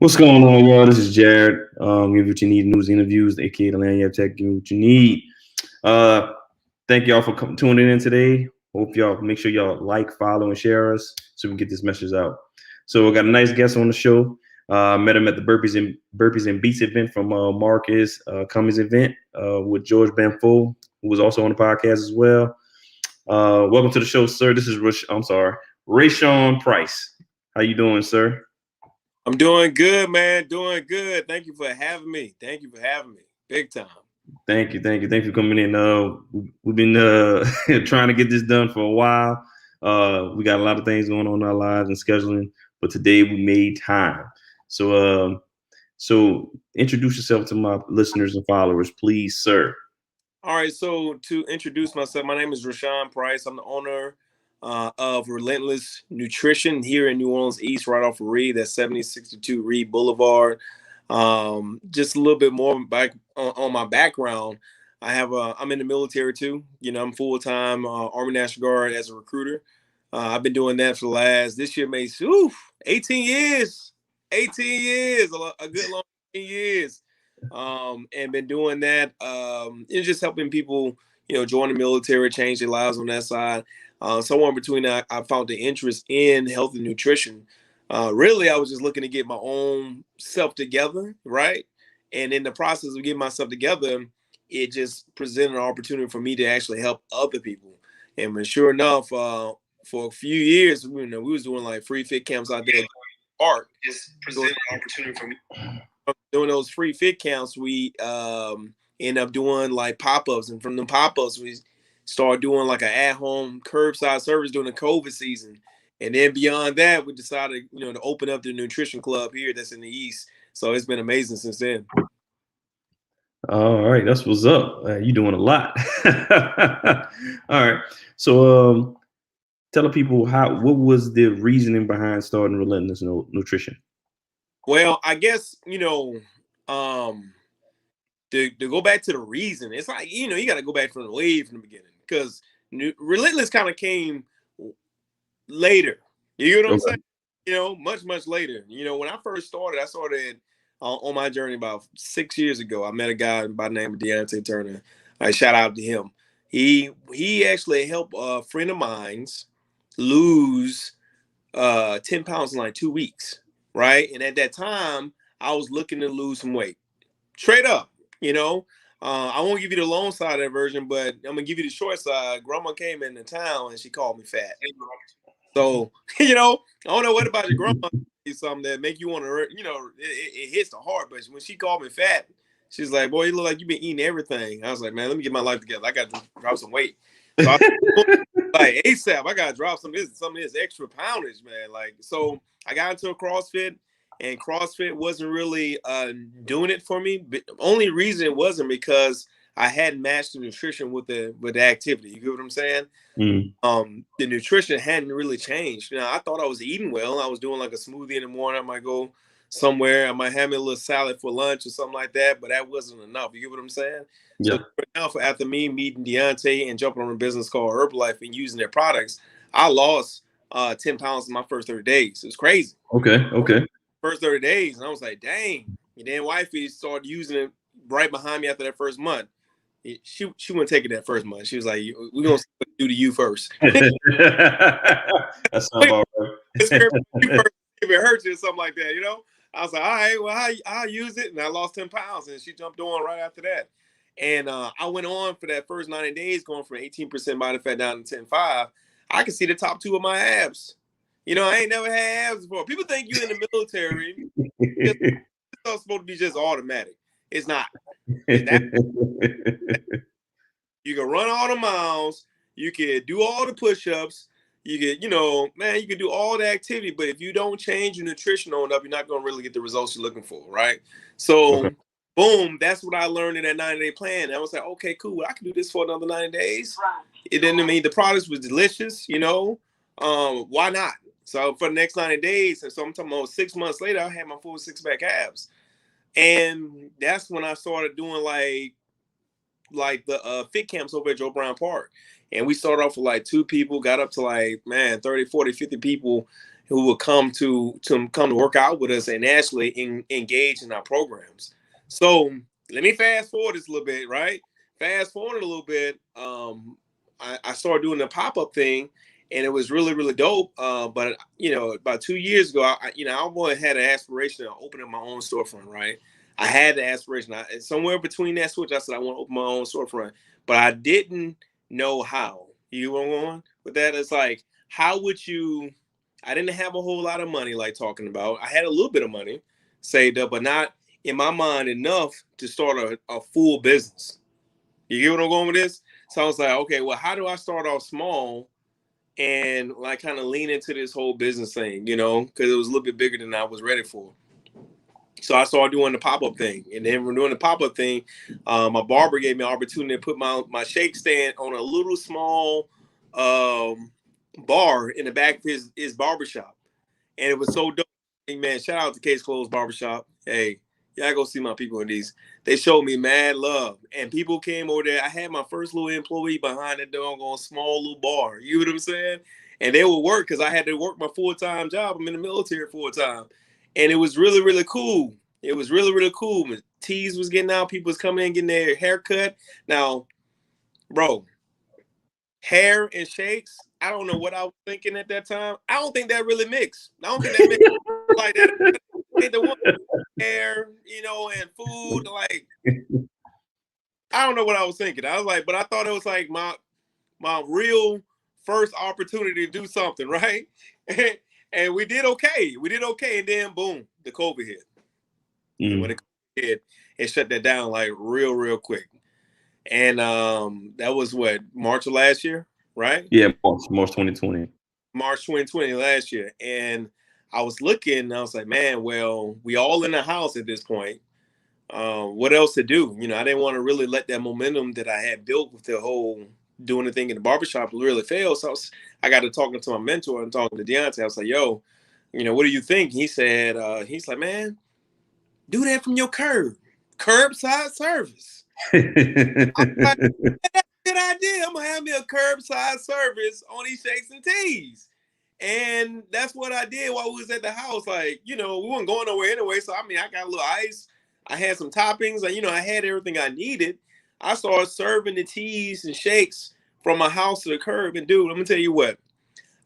What's going on, y'all? This is Jared. Give you what you need, news, interviews, aka the Lagniappe Tech. Give you what you need. Uh, Thank y'all for tuning in today. Hope y'all make sure y'all like, follow, and share us so we can get this message out. So we got a nice guest on the show. Met him at the Burpees and Beats event from Marcus Cummings event with George Banfo, who was also on the podcast as well. Welcome to the show, sir. This is Rashawn Price. How you doing, sir? I'm doing good, man. Doing good. Thank you for having me. Big time. Thank you for coming in. We've been trying to get this done for a while. We got a lot of things going on in our lives and scheduling, but today we made time. So introduce yourself to my listeners and followers, please, sir. All right. So to introduce myself, my name is Rashawn Price. I'm the owner of Relentless Nutrition here in New Orleans East, right off of Reed. That's 7062 Reed Boulevard. Just a little bit more back on my background. I'm in the military too. I'm full time Army National Guard as a recruiter. I've been doing that for this year makes 18 years. 18 years, a good long 18 years. And been doing that. Just helping people, join the military, change their lives on that side. Somewhere in between that, I found the interest in health and nutrition. Really, I was just looking to get my own self together, right? And in the process of getting myself together, it just presented an opportunity for me to actually help other people. And sure enough, for a few years, we was doing like free fit camps out there. Park just presented an opportunity for me. Doing those free fit camps, we end up doing like pop-ups, and from the pop-ups, we started doing like an at-home curbside service during the COVID season. And then beyond that, we decided, to open up the nutrition club here that's in the East. So it's been amazing since then. All right, that's what's up. You're doing a lot. All right, so tell the people what was the reasoning behind starting Relentless Nutrition? Well, I guess to go back to the reason, it's like you got to go back from the beginning, because Relentless kind of came later. You know what I'm saying? Much later. When I first started, I started on my journey about 6 years ago. I met a guy by the name of Deontay Turner. I shout out to him. He actually helped a friend of mine's lose 10 pounds in like 2 weeks, right? And at that time, I was looking to lose some weight. Straight up, I won't give you the long side of that version, but I'm gonna give you the short side. Grandma came into town and she called me fat. So, I don't know what about your grandma is something that make you want to, it hits the heart. But when she called me fat, she's like, "Boy, you look like you've been eating everything." I was like, "Man, let me get my life together. I got to drop some weight." So like ASAP, I got to drop some of this extra poundage, man. Like, so I got into a CrossFit, and CrossFit wasn't really doing it for me. But the only reason it wasn't because I hadn't matched the nutrition with the activity. You get what I'm saying? The nutrition hadn't really changed. I thought I was eating well. I was doing like a smoothie in the morning. I might go somewhere. I might have me a little salad for lunch or something like that, but that wasn't enough. You get what I'm saying? Yeah. So now, after me meeting Deontay and jumping on a business called Herbalife and using their products, I lost 10 pounds in my first 30 days. It was crazy. Okay. First 30 days. And I was like, dang. And then wifey started using it right behind me after that first month. She wouldn't take it that first month. She was like, "We're gonna do to you first." That's not about right. If it hurts you or something like that, I was like, "All right, well, I'll use it," and I lost 10 pounds, and she jumped on right after that. And I went on for that first 90 days, going from 18% body fat down to 10.5. I could see the top 2 of my abs. I ain't never had abs before. People think you in the military. It's not supposed to be just automatic. It's not. You can run all the miles. You can do all the push-ups. You can, you can do all the activity. But if you don't change your nutrition on up, you're not going to really get the results you're looking for, right? So, boom, that's what I learned in that 90-day plan. And I was like, okay, cool. I can do this for another 90 days. Right. It didn't mean the products was delicious, why not? So for the next 90 days, and so I'm talking about 6 months later, I had my full 6-pack abs. And that's when I started doing like like the fit camps over at Joe Brown Park. And we started off with like 2 people, got up to like, man, 30, 40, 50 people who would come to come to work out with us and actually engage in our programs. So let me fast forward this a little bit, right? Fast forward a little bit. I started doing the pop-up thing, and it was really, really dope. But about 2 years ago, I had an aspiration of opening my own storefront, right? I had the aspiration. Somewhere between that switch, I said I want to open my own storefront, but I didn't know how. You know where I'm going with that? It's like, how would you? I didn't have a whole lot of money, like talking about. I had a little bit of money saved up, but not in my mind enough to start a full business. You get what I'm going with this? So I was like, okay, well, how do I start off small and like kind of lean into this whole business thing, because it was a little bit bigger than I was ready for. So I started doing the pop-up thing. And then we're doing the pop-up thing. My barber gave me an opportunity to put my shake stand on a little small bar in the back of his barbershop. And it was so dope. Hey, man, shout out to Case Closed Barbershop. Hey, y'all go see my people in these. They showed me mad love. And people came over there. I had my first little employee behind the doggone small little bar. You know what I'm saying? And they would work because I had to work my full-time job. I'm in the military full-time. And it was really, really cool. It was really, really cool. Tees was getting out. People was coming in, getting their hair cut. Now, bro, hair and shakes, I don't know what I was thinking at that time. I don't think that really mixed. I don't think that mixed like that. I think the one hair, and food, like, I don't know what I was thinking. I was like, but I thought it was like my real first opportunity to do something, right? And we did okay. And then boom, the COVID hit. And when it hit, it shut that down like real quick. And that was what, March of last year, right? Yeah, March 2020. March 2020 last year. And I was looking and I was like, man, well, we all in the house at this point. What else to do? I didn't want to really let that momentum that I had built with the whole doing the thing in the barbershop really fail. So I got to talking to my mentor and talking to Deontay. I was like, yo, what do you think? He said, he's like, man, do that from your curbside service. I'm like, that's a good idea. I'm going to have me a curbside service on these shakes and teas. And that's what I did while we was at the house. Like, we weren't going nowhere anyway. So, I got a little ice. I had some toppings. I had everything I needed. I started serving the teas and shakes from my house to the curb. And dude, let me tell you what.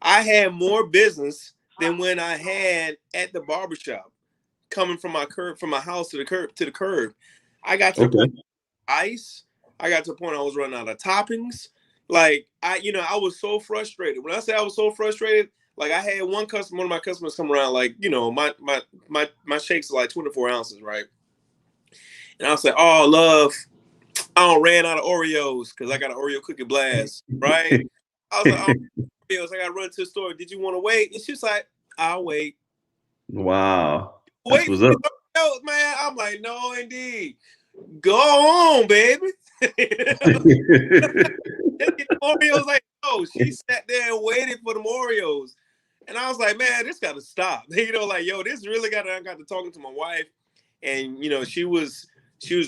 I had more business than when I had at the barbershop coming from my house to the curb. I got to the point of ice. I got to the point I was running out of toppings. Like, I was so frustrated. When I say I was so frustrated, like I had one of my customers come around, like, my shakes are like 24 ounces, right? And I was like, oh, love, I ran out of Oreos because I got an Oreo cookie blast, right? I was like, oh, Oreos, I got to run to the store. Did you want to wait? And she's like, I'll wait. Wow. Wait, what's up. Man. I'm like, no, indeed. Go on, baby. Oreos, like, oh, she sat there and waited for the Oreos. And I was like, man, this got to stop. Like, yo, this really I got to talking to my wife. And, she was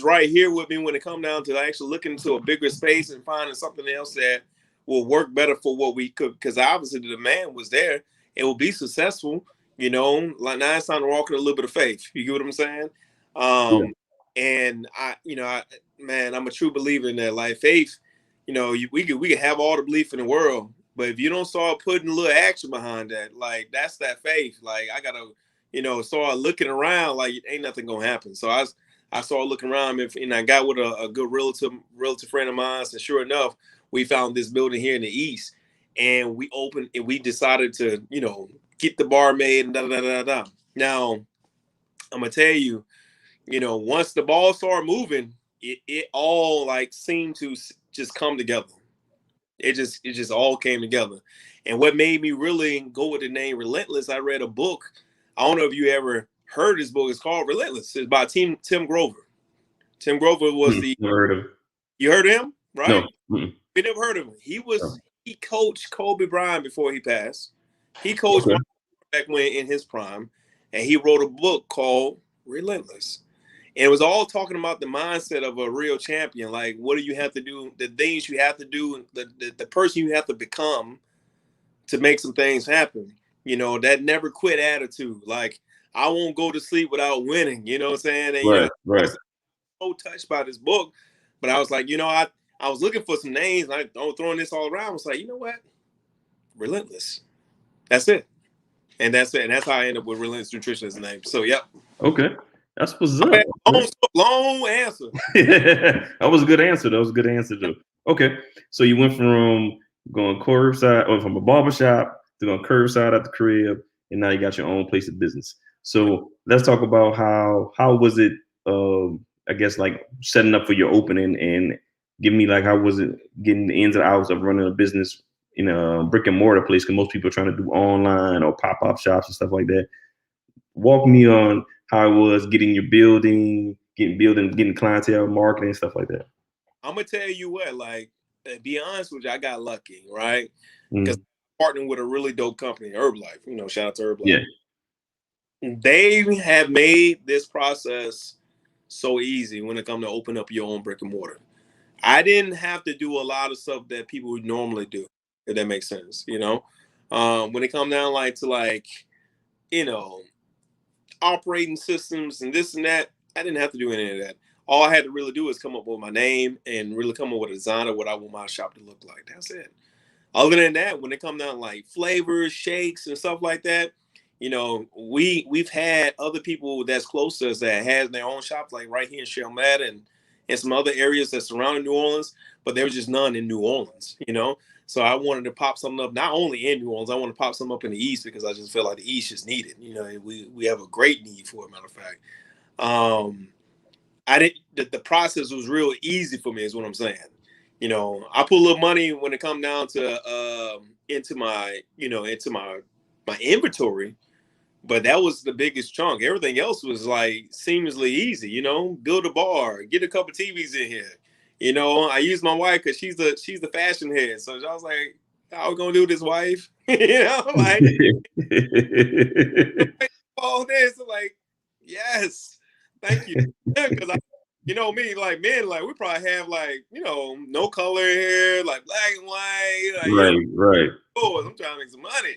right here with me when it come down to actually looking into a bigger space and finding something else that will work better for what we could. Because obviously the demand was there. It will be successful. Like now it's time to walk in a little bit of faith. You get what I'm saying? Yeah. And I'm a true believer in that. Like faith, we could have all the belief in the world, but if you don't start putting a little action behind that, like that's that faith. Like I gotta, start looking around. Like ain't nothing gonna happen. So I started looking around, and I got with a good relative friend of mine. And sure enough, we found this building here in the East, and we opened. And we decided to, get the bar made and da. Now, I'm gonna tell you, once the ball started moving, it all like seemed to just come together. It just all came together. And what made me really go with the name Relentless, I read a book. I don't know if you ever heard this book. It's called Relentless. It's by Tim Grover. Tim Grover was heard of you heard of him, right? No. You never heard of him. He coached Kobe Bryant before he passed. He coached back when in his prime, and he wrote a book called Relentless. And it was all talking about the mindset of a real champion. Like, what do you have to do? The things you have to do, the person you have to become to make some things happen. You know, that never quit attitude. Like, I won't go to sleep without winning. You know what I'm saying? And, Right, I right. was so touched by this book, but I was like, I was looking for some names. And I was throwing this all around. I was like, you know what? Relentless. That's it. And that's it. And that's how I ended up with Relentless Nutrition as the name. So, yep. Okay. That's what's up. Long answer. That was a good answer. That was a good answer, though. Okay. So you went from going curbside, or from a barbershop to going curbside at the crib, and now you got your own place of business. So let's talk about how was it, I guess, like setting up for your opening, and give me like how was it getting the ins and outs of running a business in a brick and mortar place, because most people are trying to do online or pop-up shops and stuff like that. Walk me on how it was getting your getting clientele, marketing, stuff like that. I'm gonna tell you what, like, to be honest with you, I got lucky, right? Because Mm. partnering with a really dope company, Herbalife. You know, shout out to Herbalife. Yeah. They have made this process so easy when it comes to open up your own brick and mortar. I didn't have to do a lot of stuff that people would normally do, if that makes sense. When it comes down you know, operating systems and this and that, I didn't have to do any of that. All I had to really do is come up with my name and really come up with a design of what I want my shop to look like. That's it. Other than that, when it comes down like flavors, shakes, and stuff like that, we've had other people that's close to us that has their own shops, like right here in Chalmette and some other areas that surround New Orleans, but there was just none in New Orleans. So I wanted to pop something up, not only in New Orleans, I want to pop something up in the East because I just feel like the East is needed. We have a great need for it, matter of fact. I didn't. The process was real easy for me, is what I'm saying. I put a little money when it come down to into my inventory, but that was the biggest chunk. Everything else was like seamlessly easy. Build a bar, get a couple TVs in here. I use my wife because she's the fashion head. So I was like, how we gonna do this, wife? Like all this. I'm like, yes, thank you. Because me, like men, like we probably have like, no color here, like black and white, Right, right, I'm trying to make some money.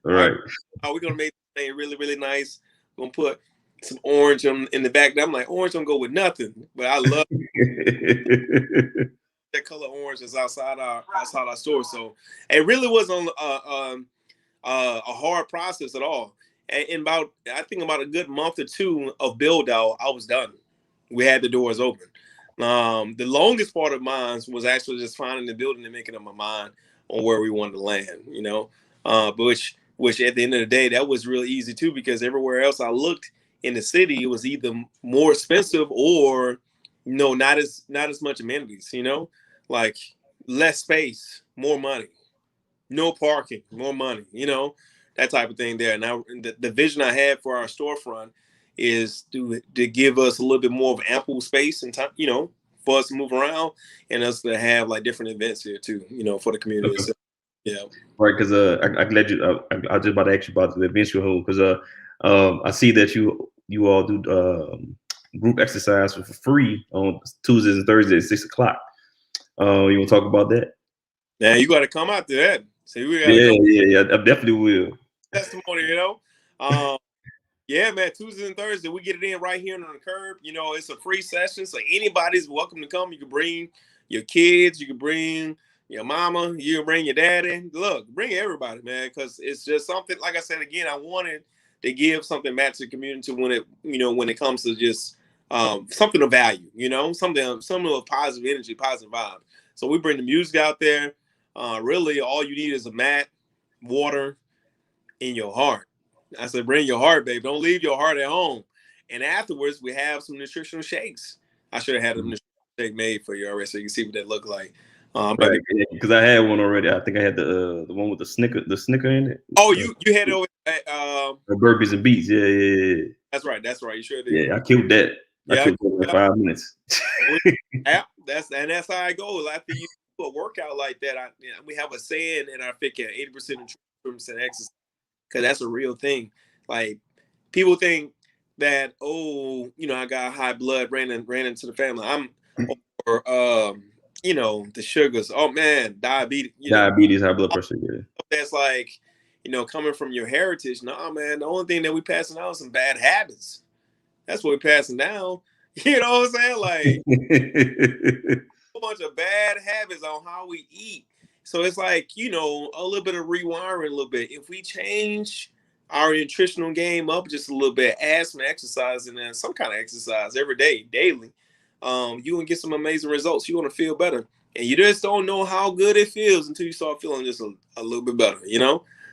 right. We're gonna make this thing really, really nice. We're gonna put some orange in the back. I'm like, orange don't go with nothing, but I love that color orange that's outside our store. So it really wasn't a hard process at all. And in I think about a good month or two of build out, I was done. We had the doors open. The longest part of mine was actually just finding the building and making up my mind on where we wanted to land. But which at the end of the day, that was real easy too, because everywhere else I looked in the city, it was either more expensive or not as much amenities. Like less space, more money, no parking, more money. That type of thing there. Now the vision I had for our storefront is to give us a little bit more of ample space and time, for us to move around and us to have like different events here too, for the community. Okay. So, yeah. Right, because I'm glad you. I was just about to ask you about the events you hold, because I see that you all do group exercise for free on Tuesdays and Thursdays at 6 o'clock. You want to talk about that? Now you got to come out to that. See, we got to Yeah. I definitely will. testimony. Yeah, man. Tuesdays and Thursdays, we get it in right here on the curb. It's a free session, so anybody's welcome to come. You can bring your kids, you can bring your mama, you can bring your daddy. Look, bring everybody, man, because it's just something. Like I said again, I wanted to give something back to the community when it comes to just something of value. Something of positive energy, positive vibe. So we bring the music out there. Really, all you need is a mat, water, in your heart. I said, bring your heart, babe. Don't leave your heart at home. And afterwards, we have some nutritional shakes. I should have had a nutritional shake made for you already, so you can see what that looked like. Right, because I had one already. I think I had the one with the snicker in it. Oh, you had it over at the burpees and beats. Yeah. That's right. You sure did. Yeah, I killed that. I killed that in 5 minutes. Yeah, that's how I go. After you do a workout like that, we have a saying in our fit camp: 80% nutrition, 20% exercise, because that's a real thing. Like people think that, oh, I got high blood ran into the family. Or the sugars. Oh man, diabetes. Diabetes, high blood pressure. Yeah. That's like, coming from your heritage. Nah, man, the only thing that we passing down is some bad habits. That's what we're passing down. You know what I'm saying? Like a whole bunch of bad habits on how we eat. So it's like, a little bit of rewiring a little bit. If we change our nutritional game up just a little bit, add some exercise and then some kind of exercise every day, daily, you can get some amazing results. You want to feel better. And you just don't know how good it feels until you start feeling just a little bit better,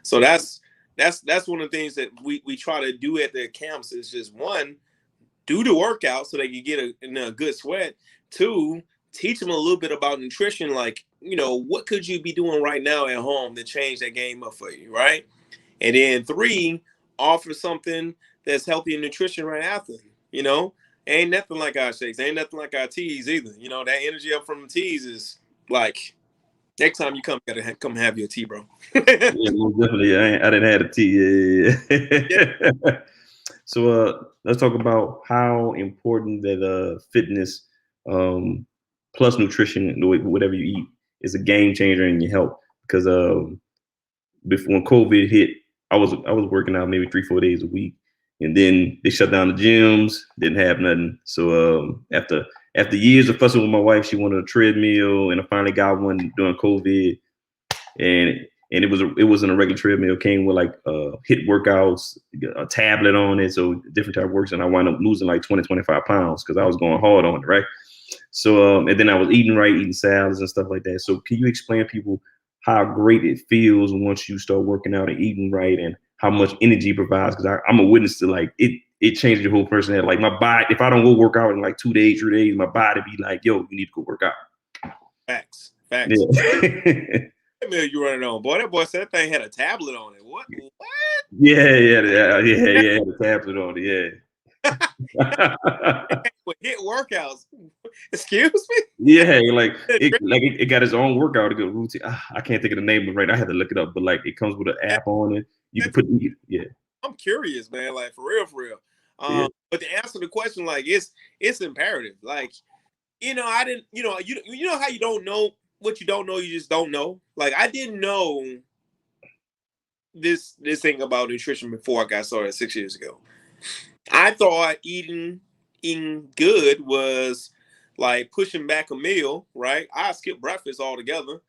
So that's one of the things that we try to do at the camps is just one, do the workout so they can get a good sweat. Two, teach them a little bit about nutrition. Like, what could you be doing right now at home to change that game up for you, right? And then three, offer something that's healthy in nutrition right after, Ain't nothing like our shakes. Ain't nothing like our teas either. That energy up from the teas is like, next time you come, you gotta come have your tea, bro. Yeah, most definitely. I didn't have a tea. Yeah. So let's talk about how important that fitness plus nutrition, whatever you eat, is a game changer in your health. Because before when COVID hit, I was working out maybe 3-4 days a week, and then they shut down the gyms. Didn't have nothing. So after years of fussing with my wife, she wanted a treadmill, and I finally got one during COVID, and it wasn't a regular treadmill. It came with like HIIT workouts, a tablet on it, so different type of works, and I wound up losing like 20-25 pounds because I was going hard on it, right? So and then I was eating right, eating salads and stuff like that. So can you explain to people how great it feels once you start working out and eating right, and how much energy it provides? Because I'm a witness to like it changes your whole personality. Like my body, if I don't go work out in like 2 days, 3 days, my body be like, yo, you need to go work out. Facts. Yeah. You running on, boy. That boy said that thing had a tablet on it. What? Yeah. The tablet on it, yeah. With HIIT workouts. Excuse me? Yeah, it got its own workout, a good routine. I can't think of the name of it right. I had to look it up, but like it comes with an app on it. You can put, yeah. I'm curious, man. Like for real, for real. Yeah. But to answer the question, like it's imperative. Like, I didn't, you know how you don't know what you don't know, you just don't know. Like I didn't know this thing about nutrition before I got started 6 years ago. I thought eating good was like pushing back a meal, right? I skip breakfast altogether.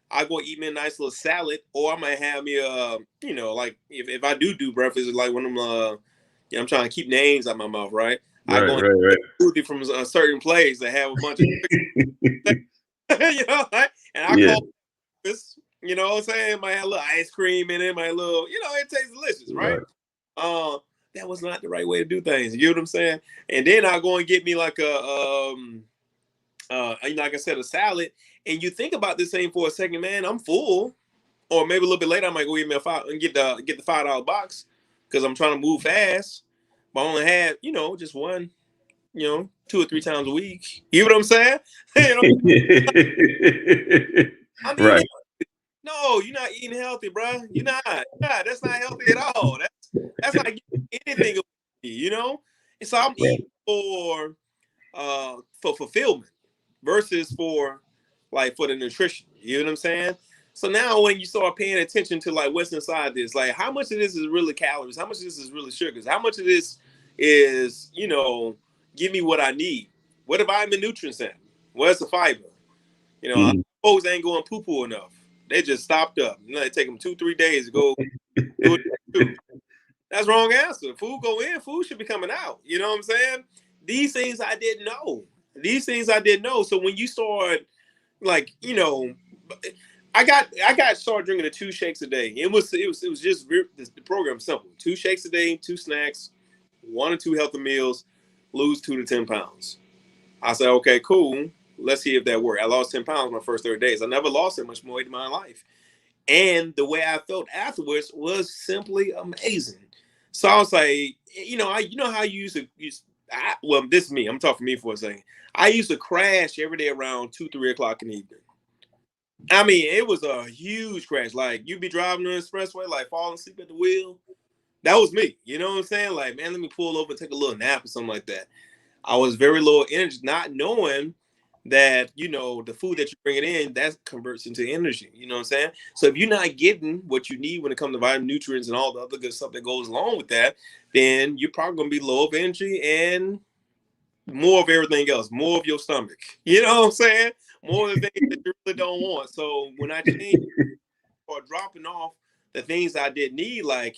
I go eat me a nice little salad, or I might have me like if I do breakfast, it's like one of them I'm trying to keep names out my mouth, right? I go right. food from a certain place that have a bunch of right? And I call this, what I'm saying? Might have a little ice cream in it, might have a little, it tastes delicious, right? That was not the right way to do things. You know what I'm saying? And then I go and get me like like I said, a salad. And you think about this thing for a second, man. I'm full, or maybe a little bit later, I might go eat me and get the $5 box because I'm trying to move fast. But I only had, just one, 2 or 3 times a week. You know what I'm saying? I'm eating. Right. No, you're not eating healthy, bro. You're not. That's not healthy at all. That's like anything, And so I'm eating for fulfillment versus for the nutrition. You know what I'm saying? So now when you start paying attention to like what's inside this, like how much of this is really calories, how much of this is really sugars, how much of this is, give me what I need. What are vitamin nutrients in? Where's the fiber? Folks ain't going poo-poo enough. They just stopped up. It take them 2-3 days to go do it. That's wrong answer. Food go in, food should be coming out. You know what I'm saying? These things I didn't know. So when you start, like, I got started drinking the 2 shakes a day. It was just the program simple. 2 shakes a day, 2 snacks, 1 or 2 healthy meals, lose 2 to 10 pounds. I said, okay, cool. Let's see if that worked. I lost 10 pounds my first 30 days. I never lost that much more weight in my life. And the way I felt afterwards was simply amazing. So I was like, how you used to this is me. I'm talking for me for a second. I used to crash every day around 2-3 o'clock in the evening. I mean, it was a huge crash. Like you'd be driving on the expressway, like falling asleep at the wheel. That was me. You know what I'm saying? Like, man, let me pull over and take a little nap or something like that. I was very low energy, not knowing that, you know, the food that you're bringing in, that converts into energy. You know what I'm saying? So if you're not getting what you need when it comes to vitamin, nutrients, and all the other good stuff that goes along with that, then you're probably going to be low of energy and more of everything else, more of your stomach. You know what I'm saying? More of the things that you really don't want. So when I changed or dropping off the things I didn't need, like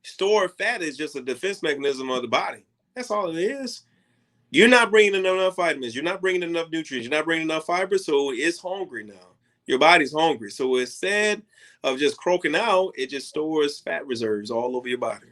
stored fat is just a defense mechanism of the body. That's all it is. You're not bringing in enough vitamins. You're not bringing enough nutrients. You're not bringing enough fiber. So it's hungry now. Your body's hungry. So instead of just croaking out, it just stores fat reserves all over your body.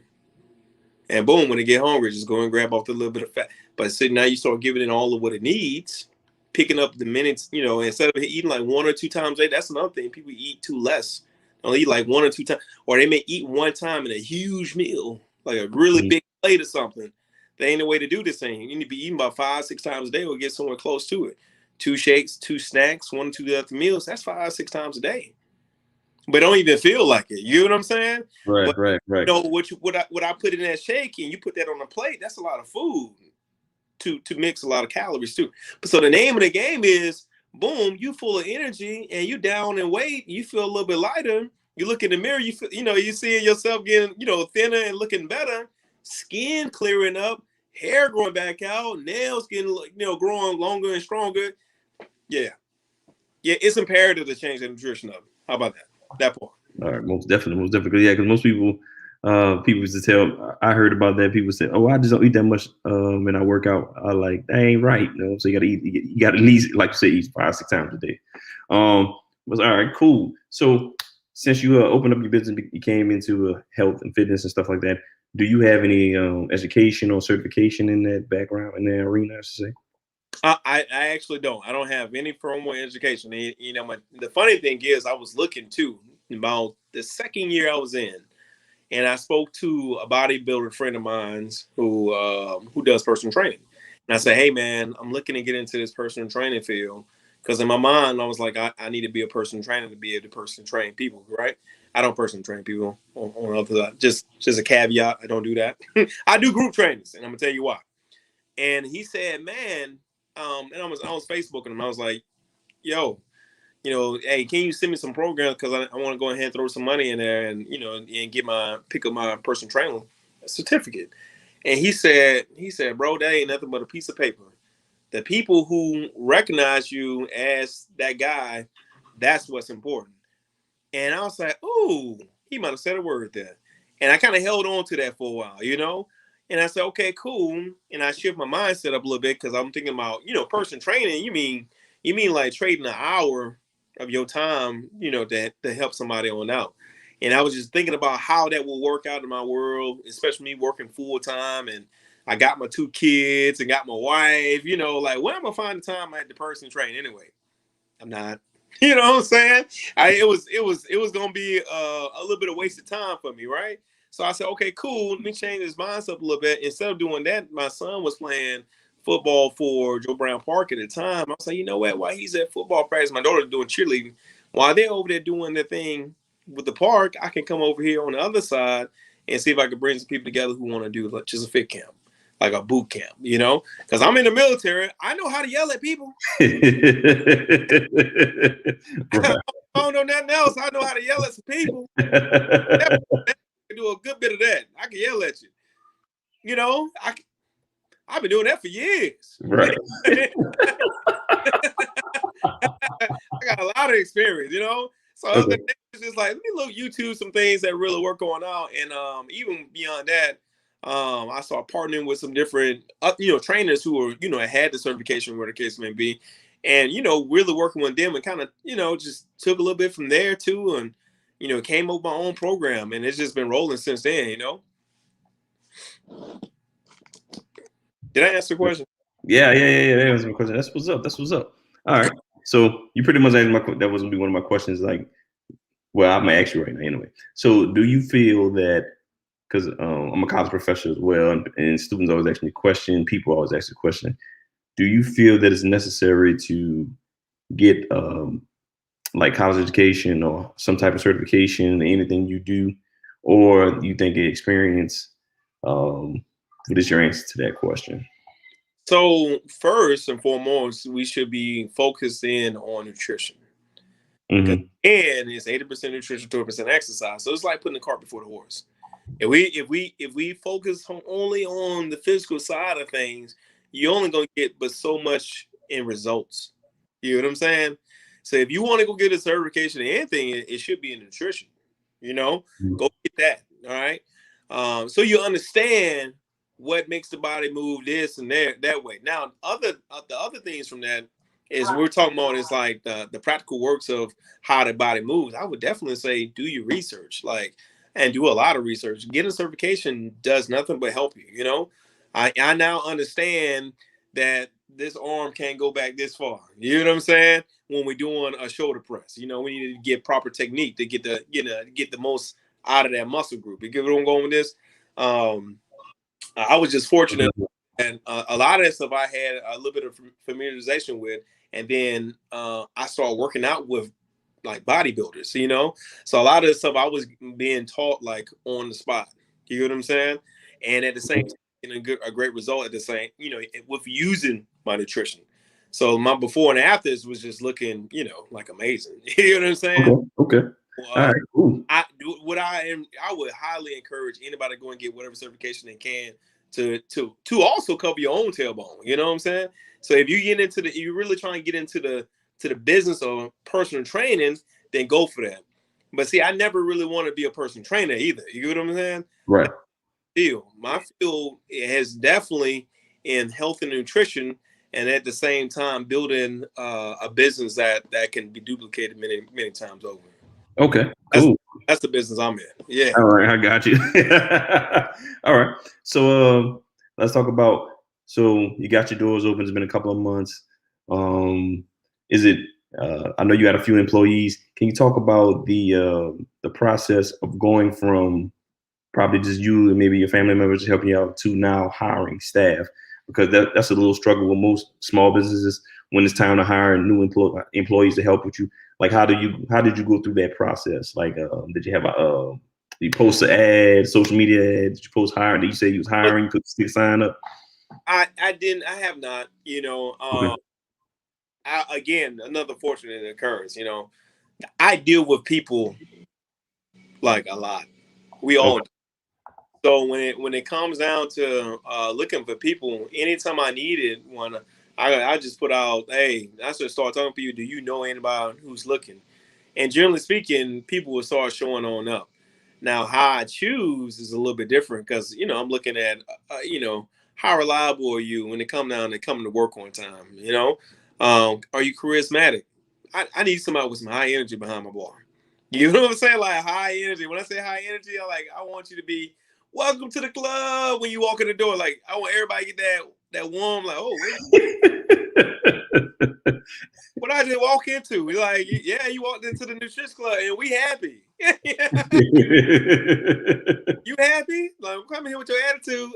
And boom, when it get hungry, just go and grab off the little bit of fat. But so now you start giving it all of what it needs, picking up the minutes, you know, instead of eating like 1 or 2 times a day. That's another thing. People eat too less. They'll eat like 1 or 2 times, or they may eat one time in a huge meal, like a really big plate or something. That ain't the way to do this thing. You need to be eating about 5, 6 times a day or get somewhere close to it. 2 shakes, 2 snacks, 1 or 2 other meals. That's 5, 6 times a day. But don't even feel like it. You know what I'm saying? Right, but, right. You know what I put in that shake and you put that on a plate, that's a lot of food to mix a lot of calories too. But so the name of the game is boom, you full of energy and you down in weight, you feel a little bit lighter. You look in the mirror, you feel, you know, you seeing yourself getting, you know, thinner and looking better, skin clearing up, hair growing back out, nails getting, you know, growing longer and stronger. Yeah. Yeah, it's imperative to change the nutrition of it. How about that? That part. All right, most definitely, yeah. Because most people, people used to tell. I heard about that. People say, "Oh, I just don't eat that much when I work out." I like that ain't right. You know, so you got to eat. You got to at least, like you say, eat 5, 6 times a day. Was all right, cool. So since you opened up your business, you came into health and fitness and stuff like that. Do you have any education or certification in that background in that arena? I should say. I actually don't. I don't have any formal education. You know, the funny thing is, I was looking too about the second year I was in, and I spoke to a bodybuilder friend of mine who does personal training, and I said, "Hey, man, I'm looking to get into this personal training field because in my mind, I was like, I need to be a personal trainer to be able to personally train people, right? I don't personally train people on the other side. Just a caveat, I don't do that. I do group trainings, and I'm gonna tell you why." And he said, "Man." And I was Facebooking him. I was like, "Yo, you know, hey, can you send me some programs because I want to go ahead and throw some money in there and you know and pick up my personal trainer certificate." And he said, "Bro, that ain't nothing but a piece of paper. The people who recognize you as that guy, that's what's important." And I was like, "Ooh, he might have said a word there." And I kind of held on to that for a while, you know. And I said, "Okay, cool." And I shift my mindset up a little bit because I'm thinking about, you know, personal training. You mean like trading an hour of your time, you know, to help somebody on out. And I was just thinking about how that will work out in my world, especially me working full time. And I got my 2 kids and got my wife, you know, like where am I find the time at the personal train anyway? I'm not. You know what I'm saying? It was gonna be a little bit of wasted time for me, right? So I said, okay, cool. Let me change his mindset up a little bit. Instead of doing that, my son was playing football for Joe Brown Park at the time. I was like, you know what? While he's at football practice, my daughter's doing cheerleading. While they're over there doing their thing with the park, I can come over here on the other side and see if I can bring some people together who want to do like just a fit camp, like a boot camp, you know? Because I'm in the military. I know how to yell at people. Right. I don't know nothing else. I know how to yell at some people. I can do a good bit of that. I can yell at you. You know, I've been doing that for years. Right. I got a lot of experience, you know. So Okay. it's just like let me look YouTube some things that really work on out, and even beyond that, I started partnering with some different you know trainers who are you know had the certification, where the case may be, and you know really working with them and kind of you know just took a little bit from there too, and you know came up with my own program, and it's just been rolling since then. You know, did I answer the question? Yeah. That was my question. That's what's up. That's what's up. All right. So you pretty much answered that was gonna be one of my questions. Like, well, I'm gonna ask you right now anyway. So do you feel that because I'm a college professor as well, and students always ask me question, people always ask the question, do you feel that it's necessary to get like college education or some type of certification in anything you do, or you think experience? What is your answer to that question? So first and foremost, we should be focused in on nutrition. Mm-hmm. And it's 80% nutrition, 20% exercise. So it's like putting the cart before the horse. If we focus only on the physical side of things, you're only gonna get but so much in results. You know what I'm saying? So if you want to go get a certification in anything, it should be in nutrition. You know, go get that. All right. So you understand what makes the body move this and that way. Now, the other things from that is we're talking about is like the practical works of how the body moves. I would definitely say do your research, like, and do a lot of research. Getting a certification does nothing but help you. You know, I now understand that this arm can't go back this far. You know what I'm saying? When we're doing a shoulder press, you know, we need to get proper technique to get the most out of that muscle group. You get what I'm going with this? I was just fortunate, and a lot of that stuff I had a little bit of familiarization with, and then I started working out with like bodybuilders, you know. So a lot of the stuff I was being taught like on the spot. You know what I'm saying? And at the same time, a great result at the same, you know, with using my nutrition. So my before and afters was just looking, you know, like amazing. You know what I'm saying? Okay. All right. Cool. I would highly encourage anybody to go and get whatever certification they can to also cover your own tailbone. You know what I'm saying? So if you get into you're really trying to get into the business of personal training, then go for that. But see, I never really want to be a personal trainer either. You get what I'm saying? Right. My field has definitely in health and nutrition, and at the same time building a business that can be duplicated many times over. Okay, cool. That's the business I'm in. Yeah. All right, I got you. All right. So let's talk about, so you got your doors open, it's been a couple of months. Is it I know you had a few employees. Can you talk about the process of going from probably just you and maybe your family members helping you out to now hiring staff? Because that's a little struggle with most small businesses when it's time to hire new employees to help with you. Like, how did you go through that process? Like, did you have you post an ad, social media ad? Did you post hiring? Did you say you was hiring? You could still sign up? I didn't. I have not. You know, Okay. Again, another fortunate occurrence. You know, I deal with people like a lot. We all. Okay. So when it comes down to looking for people, anytime I needed one, I just put out, hey, I should start talking to you. Do you know anybody who's looking? And generally speaking, people will start showing on up. Now, how I choose is a little bit different because, you know, I'm looking at, you know, how reliable are you when it comes down to coming to work on time? You know, are you charismatic? I need somebody with some high energy behind my bar. You know what I'm saying? Like high energy. When I say high energy, I want you to be welcome to the club when you walk in the door. Like I want everybody to get that warm, like, oh, what I just walk into. Like, yeah, you walked into the nutrition club and we happy. You happy? Like, I'm coming here with your attitude.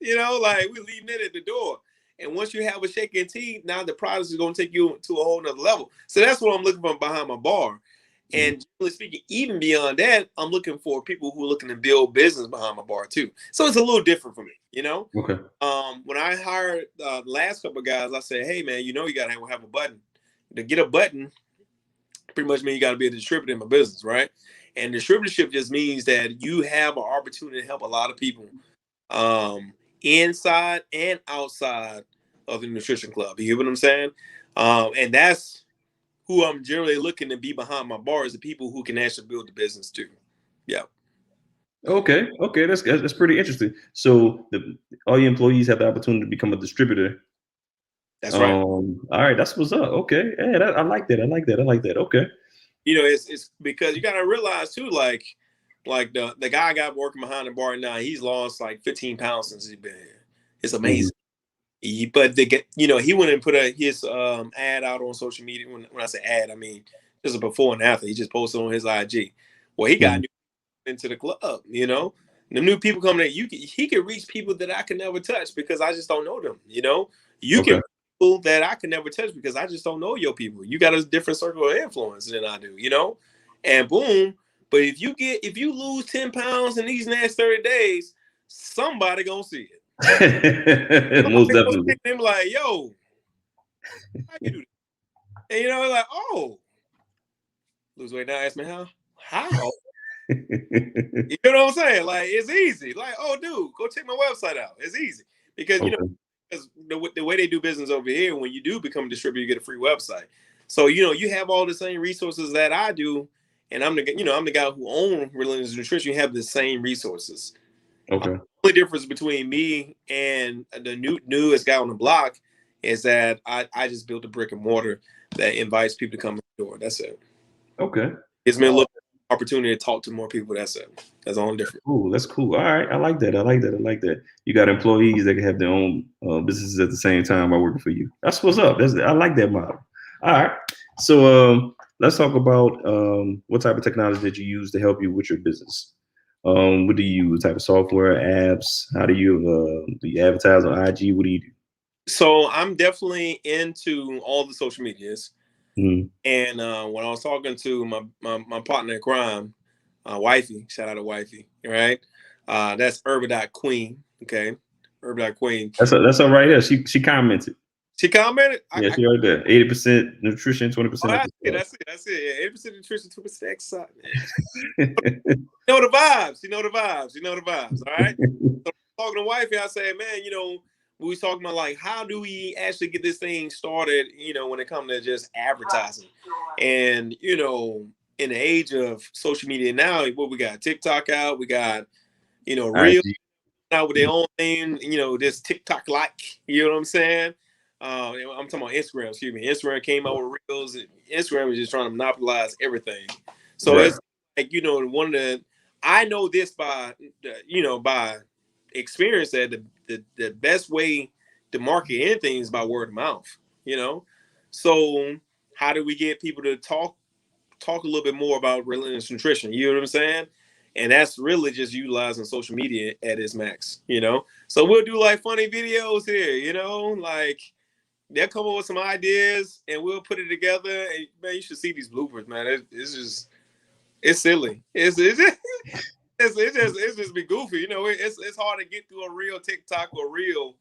You know, like we leaving it at the door. And once you have a shaking tea, now the process is going to take you to a whole nother level. So that's what I'm looking for behind my bar. And generally speaking, even beyond that, I'm looking for people who are looking to build business behind my bar too. So it's a little different for me, you know? Okay. When I hired the last couple of guys, I said, hey man, you know, you got to have a button. To get a button, pretty much means you got to be a distributor in my business, right? And distributorship just means that you have an opportunity to help a lot of people inside and outside of the nutrition club. You hear what I'm saying? And that's who I'm generally looking to be behind my bar is the people who can actually build the business too. Yeah. Okay. That's pretty interesting. So all your employees have the opportunity to become a distributor. That's right. All right, that's what's up. Okay. Yeah, I like that. Okay. You know, it's because you gotta realize too, like the guy I got working behind the bar now, he's lost like 15 pounds since he's been here. It's amazing. But you know, he went and put his ad out on social media. When I say ad, I mean just a before and after. He just posted on his IG. Well, he got new into the club. You know, the new people coming in. He can reach people that I can never touch because I just don't know them. You know, you can people that I can never touch because I just don't know your people. You got a different circle of influence than I do. You know, and boom, But if you lose 10 pounds in these next 30 days, somebody gonna see it. Most definitely. Them like, yo, how you do that? And like, oh, lose weight now. Ask me how? How? You know what I'm saying? Like, it's easy. Like, oh, dude, go check my website out. It's easy because because the way they do business over here, when you do become a distributor, you get a free website. So you have all the same resources that I do, and I'm the guy who owns Relentless Nutrition. You have the same resources. Okay. The only difference between me and the newest guy on the block is that I just built a brick and mortar that invites people to come to the door. That's it. Okay. Gives me a little opportunity to talk to more people. That's it. That's the only difference. Cool. That's cool. All right. I like that. You got employees that can have their own businesses at the same time by working for you. That's what's up. I like that model. All right. So let's talk about what type of technology did you use to help you with your business? What do you use? Type of software, apps? How do you advertise on IG? What do you do? So I'm definitely into all the social medias. Mm-hmm. And when I was talking to my partner in crime, wifey, shout out to wifey, right? That's Urban.Queen, okay? Urban.Queen. That's all right here. She commented. She commented? Yeah, she right there. 80% nutrition, 20%. That's it. Yeah, 80% nutrition, 2% exercise. You know the vibes. All right. So talking to wifey, I said, man, we was talking about like how do we actually get this thing started, when it comes to just advertising. And in the age of social media now, what we got TikTok out, we got Reels out with their own thing, this TikTok like, you know what I'm saying? I'm talking about Instagram, excuse me. Instagram came out with Reels. Instagram is just trying to monopolize everything. So it's like, I know this by experience that the best way to market anything is by word of mouth, So how do we get people to talk a little bit more about Relentless Nutrition? You know what I'm saying? And that's really just utilizing social media at its max, So we'll do like funny videos here, like they'll come up with some ideas and we'll put it together. And man, you should see these bloopers, man. It's silly. It's just be goofy, It's hard to get through a real TikTok or reel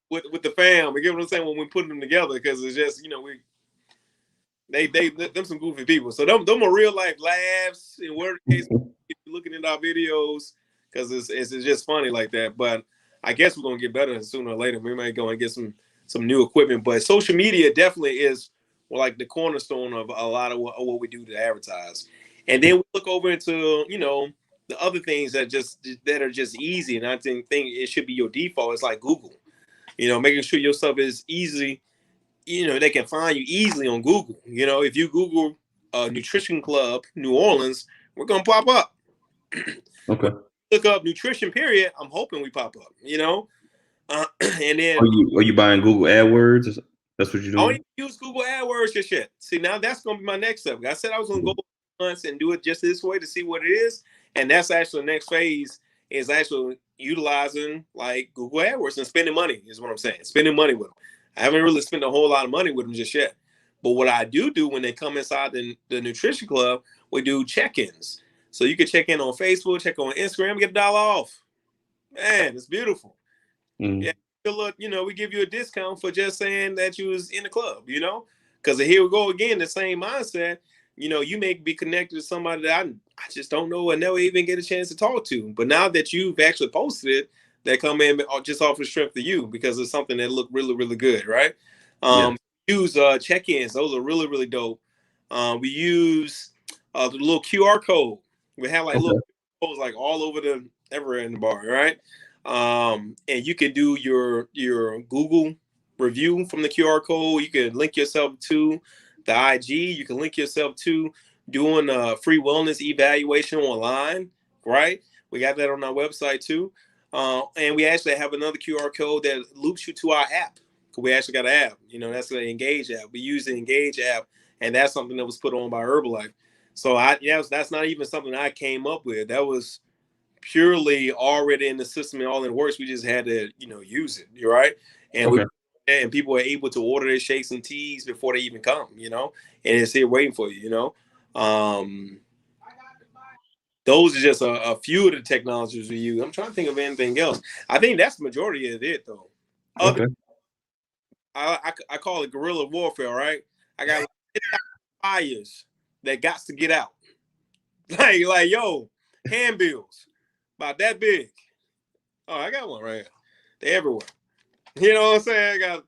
with the fam. You get what I'm saying? When we put them together, because it's just them some goofy people. So them are real life laughs and word case looking at our videos, because it's just funny like that. But I guess we're gonna get better sooner or later. We might go and get some new equipment. But social media definitely is like the cornerstone of a lot of what we do to advertise. And then we look over into the other things that are just easy, and I think it should be your default. It's like Google, making sure your stuff is easy. They can find you easily on Google. If you Google Nutrition Club New Orleans, we're gonna pop up. Okay. Look up nutrition period. I'm hoping we pop up. And then are you buying Google AdWords? That's what you're doing. I don't even use Google AdWords just yet. See, now that's gonna be my next step. I said I was gonna go months and do it just this way to see what it is, and that's actually the next phase is actually utilizing like Google AdWords and spending money is what I'm saying. Spending money with them. I haven't really spent a whole lot of money with them just yet. But what I do when they come inside the Nutrition Club, we do check-ins. So you can check in on Facebook, check on Instagram, get $1 off. Man, it's beautiful. Yeah, look, we give you a discount for just saying that you was in the club, because here we go again, the same mindset. You may be connected to somebody that I just don't know and never even get a chance to talk to. But now that you've actually posted it, they come in just off the strength of you because it's something that looked really, really good, right? Use check-ins. Those are really, really dope. We use the little QR code. We have like little codes like all over everywhere in the bar, right? And you can do your Google review from the QR code. You can link yourself to the IG. You can link yourself to doing a free wellness evaluation online, right? We got that on our website too. And we actually have another QR code that loops you to our app. We actually got an app, that's the Engage app. We use the Engage app, and that's something that was put on by Herbalife. So that's not even something I came up with. That was purely already in the system and all in the works. We just had to, use it. You're right. And and people are able to order their shakes and teas before they even come, and it's here waiting for you, those are just a few of the technologies we use. I'm trying to think of anything else. I think that's the majority of it, though. Okay. I call it guerrilla warfare, right? I got like fires that got to get out. Like, yo, handbills about that big. Oh, I got one right here. They're everywhere. You know what I'm saying? I got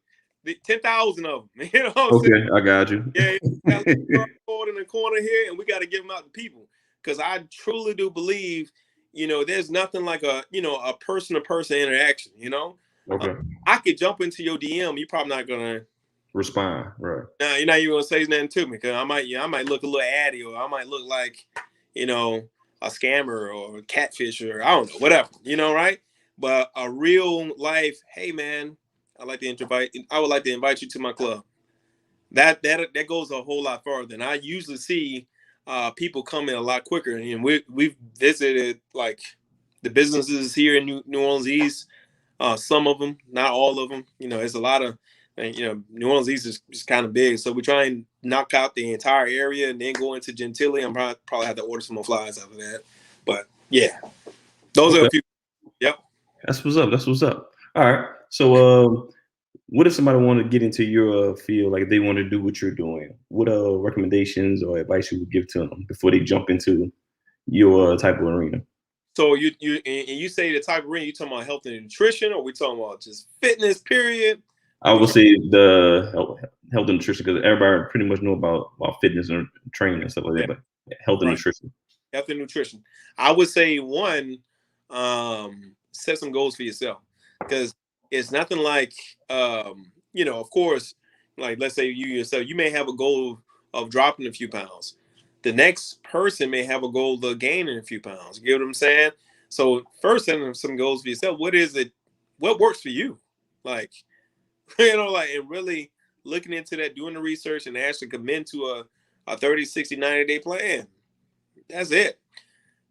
10,000 of them. You know what I'm saying? Okay, I got you. Yeah, got a in the corner here, and we got to give them out to people because I truly do believe, there's nothing like a person-to-person interaction. Okay. I could jump into your DM. You're probably not gonna Respond, right? you're not even gonna say nothing to me because I might look a little addy, or I might look like, a scammer or a catfisher, or I don't know, whatever, right? But a real life, hey man, I would like to invite you to my club. That goes a whole lot further. And I usually see people come in a lot quicker. And we've visited like the businesses here in New Orleans East. Some of them, not all of them. It's a lot of, New Orleans East is kind of big. So we try and knock out the entire area and then go into Gentilly. I'm probably have to order some more flies after that. But yeah, those are a few. Yep. That's what's up. That's what's up. All right. So, what if somebody want to get into your field, like they want to do what you're doing? What recommendations or advice you would give to them before they jump into your type of arena? So you say the type of arena, you talking about health and nutrition, or we talking about just fitness? Period. I would say the health and nutrition, because everybody pretty much know about fitness and training and stuff like that. But health and nutrition. Health and nutrition. I would say one, set some goals for yourself, because it's nothing like, of course, like let's say you yourself, you may have a goal of dropping a few pounds. The next person may have a goal of gaining a few pounds. You get what I'm saying? So first, setting some goals for yourself. What is it? What works for you? Like, and really looking into that, doing the research, and actually commit to a 30, 60, 90-day plan. That's it.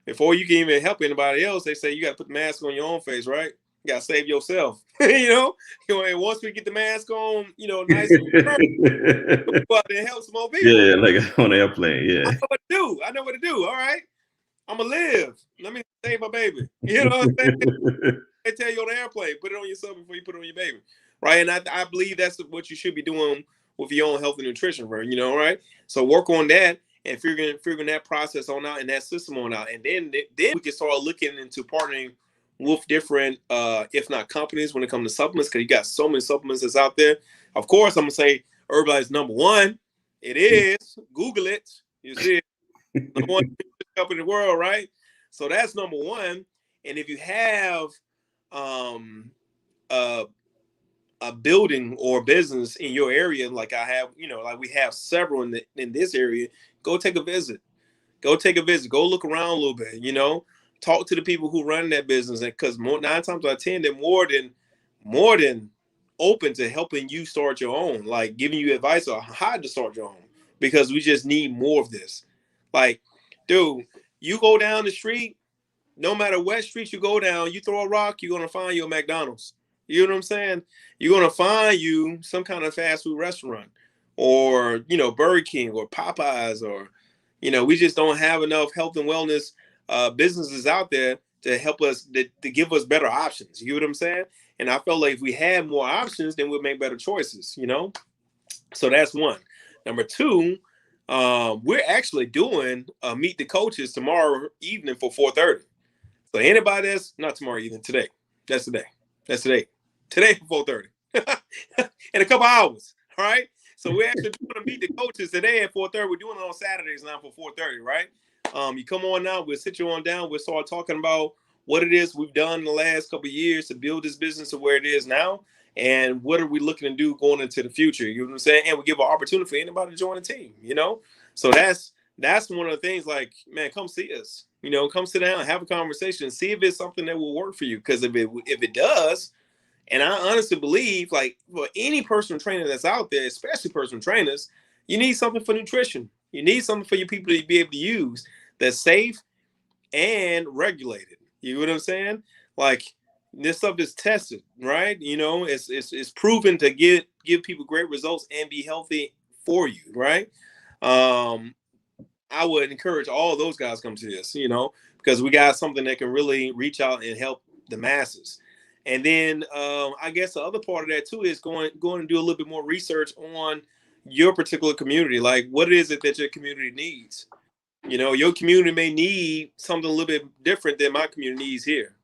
Before you can even help anybody else, they say you got to put the mask on your own face, right? You got to save yourself. And once we get the mask on, nice and go out there and help some more people. Yeah, like on the airplane. Yeah. I know what to do. All right. I'm going to live. Let me save my baby. You know what I'm saying? They tell you on the airplane, put it on yourself before you put it on your baby. Right. And I believe that's what you should be doing with your own health and nutrition, right? So work on that and figuring that process on out and that system on out. And then we can start looking into partnering with different, if not companies, when it comes to supplements, because you got so many supplements that's out there. Of course, I'm going to say Herbalife is number one. It is. Google it. You see it. Number one company in the world, right? So that's number one. And if you have a building or business in your area, like I have, like we have several in this area, go take a visit. Go look around a little bit, talk to the people who run that business. And because 9 times out of 10, they're more than open to helping you start your own, like giving you advice on how to start your own, because we just need more of this. Like, dude, you go down the street, no matter what street you go down, you throw a rock, you're going to find you a McDonald's. You know what I'm saying? You're going to find you some kind of fast food restaurant, or, Burger King or Popeyes, or, we just don't have enough health and wellness businesses out there to help us, to give us better options. You know what I'm saying? And I felt like if we had more options, then we'd make better choices, So that's one. Number two, we're actually doing Meet the Coaches tomorrow evening for 4:30. So anybody that's not tomorrow evening, today. That's today. Today for 4:30. In a couple hours. All right. So we're actually doing Meet the Coaches today at 4:30. We're doing it on Saturdays now for 4:30, right? You come on now, we'll sit you on down, we'll start talking about what it is we've done in the last couple of years to build this business to where it is now, and what are we looking to do going into the future. You know what I'm saying? And we give an opportunity for anybody to join the team, So that's one of the things, like, man, come see us. Come sit down, have a conversation, see if it's something that will work for you. Because if it does, and I honestly believe, like, for any personal trainer that's out there, especially personal trainers, you need something for nutrition. You need something for your people to be able to use that's safe and regulated. You know what I'm saying? Like, this stuff is tested, right? It's proven to give people great results and be healthy for you, right? I would encourage all those guys come to this, because because we got something that can really reach out and help the masses. And then I guess the other part of that too is going to do a little bit more research on your particular community. Like, what is it that your community needs? You know, your community may need something a little bit different than my community needs here.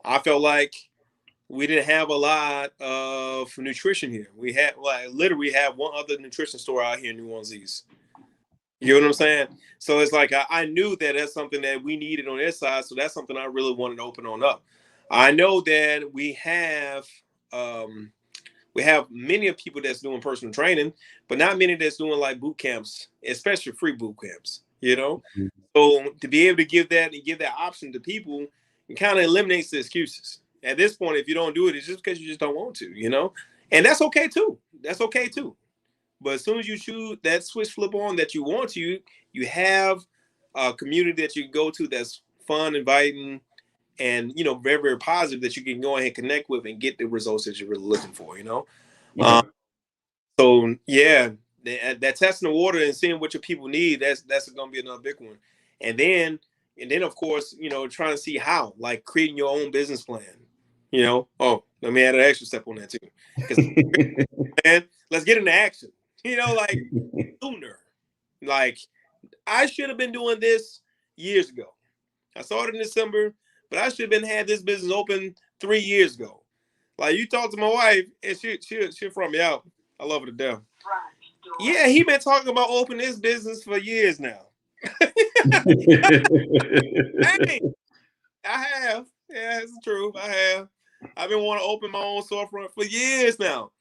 I felt like we didn't have a lot of nutrition here. We had literally have one other nutrition store out here in New Orleans East. You know what I'm saying? So it's like I knew that that's something that we needed on this side. So that's something I really wanted to open on up. I know that we have many of people that's doing personal training, but not many that's doing like boot camps, especially free boot camps. You know, so to be able to give that option to people, it kind of eliminates the excuses. At this point, if you don't do it, it's just because you just don't want to. You know, and that's okay too. That's okay too. But as soon as you choose that switch flip on that you want to, you have a community that you can go to that's fun, inviting, and you know, very, very positive that you can go ahead and connect with and get the results that you're really looking for, you know. Okay. So yeah, that testing the water and seeing what your people need, that's gonna be another big one. And then of course, you know, trying to see how, like creating your own business plan. You know, oh, let me add an extra step on that too. Because man, let's get into action. You know, like sooner. Like I should have been doing this years ago. I started in December, but I should have been had this business open 3 years ago. Like you talk to my wife, and she'll front me out. I love her to death. Yeah, he been talking about opening this business for years now. Hey, I have. Yeah, it's true. I have. I've been wanting to open my own storefront for years now.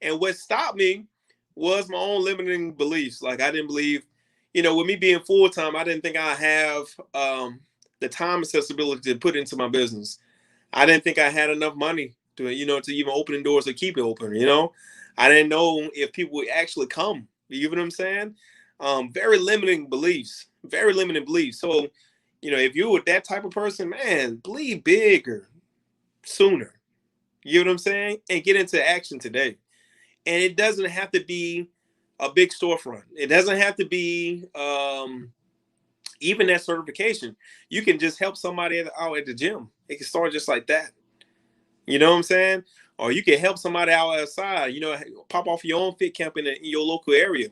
And what stopped me was my own limiting beliefs. Like I didn't believe, you know, with me being full-time, I didn't think I have the time accessibility to put into my business. I didn't think I had enough money to, you know, to even open the doors or keep it open, you know. I didn't know if people would actually come. You know what I'm saying? Very limiting beliefs. Very limiting beliefs. So, you know, if you were that type of person, man, believe bigger sooner. You know what I'm saying? And get into action today. And it doesn't have to be a big storefront. It doesn't have to be even that certification. You can just help somebody out at the gym. It can start just like that. You know what I'm saying? Or you can help somebody out outside. You know, pop off your own fit camp in your local area,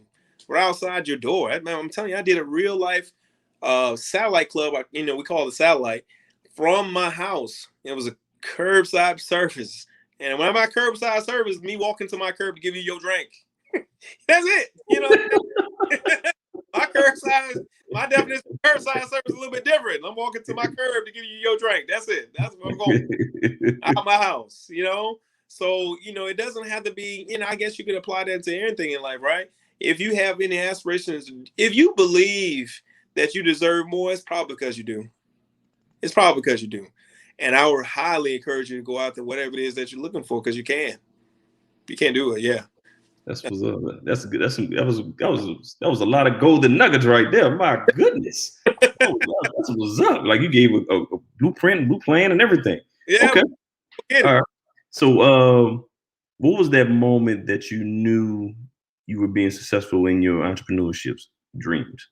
right outside your door. I'm telling you, I did a real life satellite club. You know, we call it a satellite from my house. It was a curbside service. And when I'm at curbside service, me walking to my curb to give you your drink. That's it. You know, my definition of curbside service is a little bit different. I'm walking to my curb to give you your drink. That's it. That's what I'm going out of my house, you know? So, you know, it doesn't have to be, you know, I guess you could apply that to anything in life, right? If you have any aspirations, if you believe that you deserve more, it's probably because you do. It's probably because you do. And I would highly encourage you to go out to whatever it is that you're looking for, because you can. You can't do it, yeah. That's what's up. That's good. That was a lot of golden nuggets right there. My goodness, that's what's up. Like you gave a blueprint, blue plan, and everything. Yeah. Okay. All right. So, what was that moment that you knew you were being successful in your entrepreneurship dreams?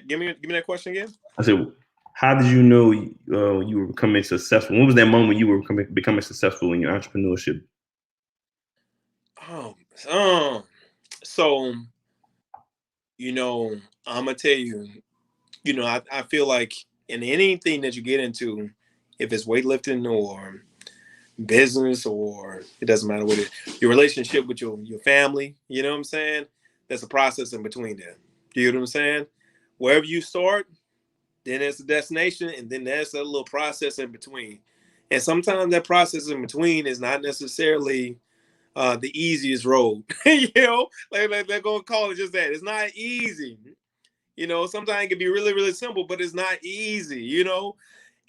Give me that question again. I said, how did you know you were becoming successful? When was that moment you were becoming successful in your entrepreneurship? So, you know, I'm gonna tell you, you know, I feel like in anything that you get into, if it's weightlifting or business or it doesn't matter what it is, your relationship with your family, you know what I'm saying? There's a process in between there. You know what I'm saying? Wherever you start, then there's the destination, and then there's a little process in between. And sometimes that process in between is not necessarily the easiest road. You know, like they're gonna call it just that. It's not easy. You know, sometimes it can be really, really simple, but it's not easy, you know.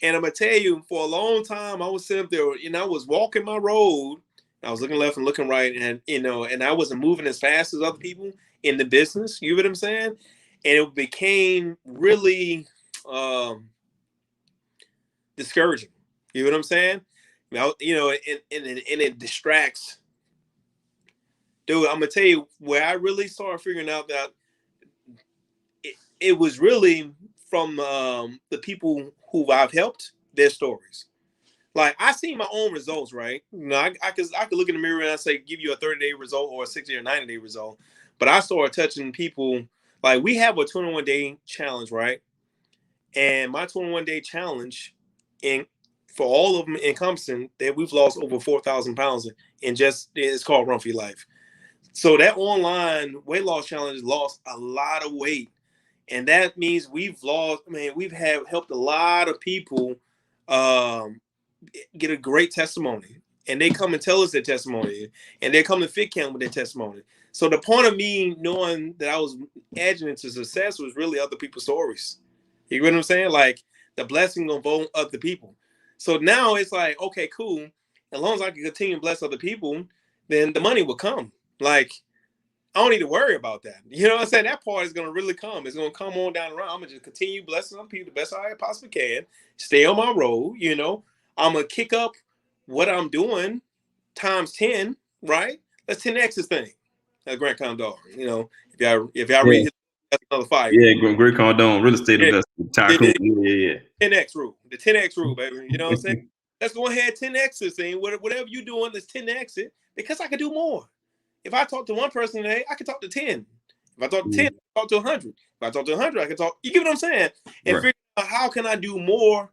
And I'm gonna tell you, for a long time, I was sitting up there, and I was walking my road. I was looking left and looking right, and you know, and I wasn't moving as fast as other people in the business. You know what I'm saying? And it became really discouraging. You know what I'm saying? You know, and it distracts. Dude, I'm gonna tell you where I really started figuring out that it was really from the people who I've helped, their stories. Like I see my own results, right? You know, I could look in the mirror and I say give you a 30-day result or a 60 or 90-day result. But I started touching people. Like we have a 21-day challenge, right? And my 21-day challenge, in for all of them encompassing that we've lost over 4,000 pounds in just it's called Run for Your Life. So that online weight loss challenge lost a lot of weight. And that means we've lost, man, we've have helped a lot of people um, get a great testimony. And they come and tell us their testimony. And they come to Fit Camp with their testimony. So the point of me knowing that I was edging into success was really other people's stories. You get what I'm saying? Like the blessing of other people. So now it's like, okay, cool. As long as I can continue to bless other people, then the money will come. Like, I don't need to worry about that. You know what I'm saying? That part is going to really come. It's going to come on down the road. I'm going to just continue blessing other people the best I possibly can. Stay on my road, you know. I'm going to kick up what I'm doing times 10, right? That's 10x this thing. That's Grant Cardone. You know, if y'all read his, that's another fire. Yeah, Grant Cardone, real estate investor, tycoon. Yeah. 10x rule. The 10x rule, baby. You know what I'm saying? Let's go ahead 10x this thing. Whatever you're doing, let's 10x it because I can do more. If I talk to one person today, I can talk to 10. If I talk to 10, I can talk to 100. If I talk to 100, I can talk. You get what I'm saying? And figure out how can I do more?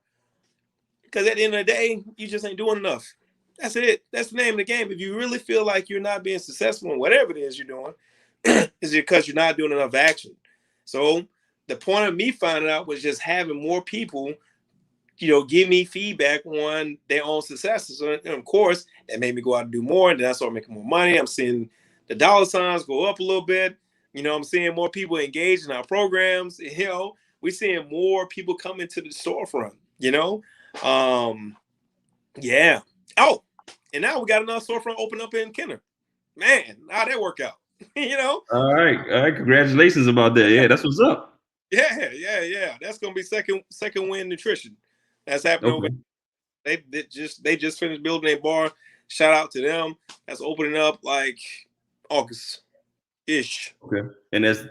Because at the end of the day, you just ain't doing enough. That's it. That's the name of the game. If you really feel like you're not being successful in whatever it is you're doing, it's because you're not doing enough action. So the point of me finding out was just having more people, you know, give me feedback on their own successes. And of course, that made me go out and do more. And then I started making more money. I'm seeing the dollar signs go up a little bit. You know, I'm seeing more people engaged in our programs. You know, we're seeing more people come into the storefront, you know? Yeah. Oh, and now we got another storefront open up in Kenner. Man, how'd that work out? You know? All right. Congratulations about that. Yeah, that's what's up. Yeah. That's gonna be second win nutrition. That's happening over. They just finished building a bar. Shout out to them. That's opening up like August-ish. Okay. And that's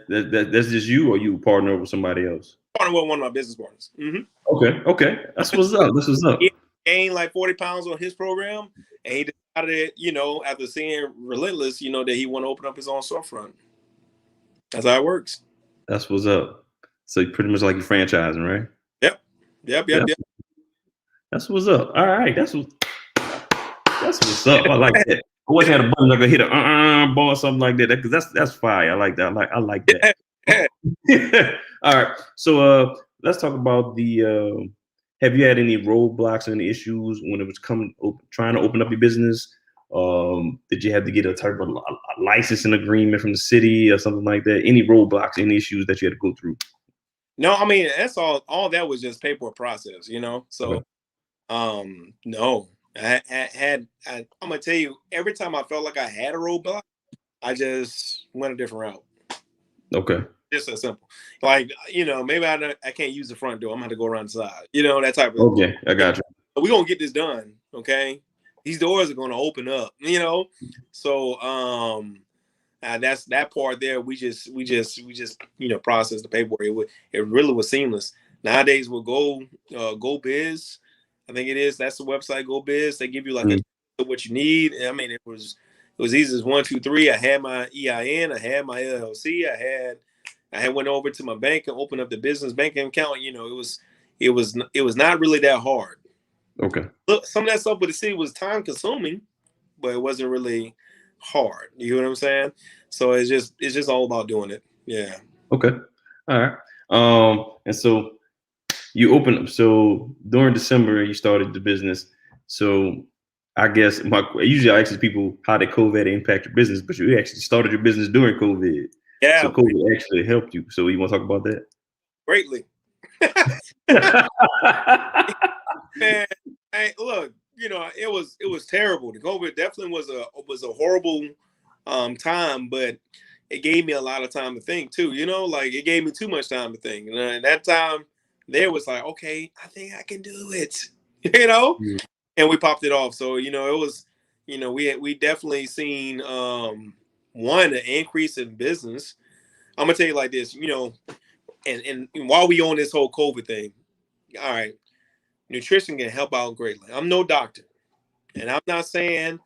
just you, or you partner with somebody else? Partner with one of my business partners. Mm-hmm. Okay. That's what's up. This is up. He gained like 40 pounds on his program, and he decided, you know, after seeing Relentless, you know, that he want to open up his own storefront. That's how it works. That's what's up. So pretty much like you're franchising, right? Yep. That's what's up. All right. That's what's up. I like that. I always had a button like I hit a ball or something like that. Because that's fire. I like that. I like that. All right. So let's talk about the have you had any roadblocks or any issues when it was trying to open up your business? Did you have to get a type of a licensing agreement from the city or something like that? Any roadblocks, any issues that you had to go through? No, I mean, that's all that was just paperwork process, you know? So, no. I'm gonna tell you, every time I felt like I had a roadblock, I just went a different route. Okay. Just so simple. Like, you know, maybe I can't use the front door. I'm gonna have to go around the side. You know, that type of Okay, I got you. We're gonna get this done, okay? These doors are gonna open up, you know. So that's that part there. We just you know, process the paperwork. It really was seamless. Nowadays we'll go biz. I think it is. That's the website, Go Biz. They give you like what you need. I mean, it was easy as 1, 2, 3. I had my EIN. I had my LLC. I had went over to my bank and opened up the business banking account. You know, it was not really that hard. Okay. Look, some of that stuff with the city was time consuming, but it wasn't really hard. You know what I'm saying? So it's just all about doing it. Yeah. Okay. All right. And so you opened up. So during December, you started the business. So I guess usually I ask people how did COVID impact your business, but you actually started your business during COVID. Yeah. So COVID actually helped you. So you want to talk about that? Greatly. Man, look, you know, it was terrible. The COVID definitely was a horrible time, but it gave me a lot of time to think too. You know, like it gave me too much time to think. And that time there was like, okay, I think I can do it. You know, and we popped it off. So you know, it was, you know, we definitely seen an increase in business. I'm gonna tell you like this, you know, and while we on this whole COVID thing, all right, nutrition can help out greatly. I'm no doctor, and I'm not saying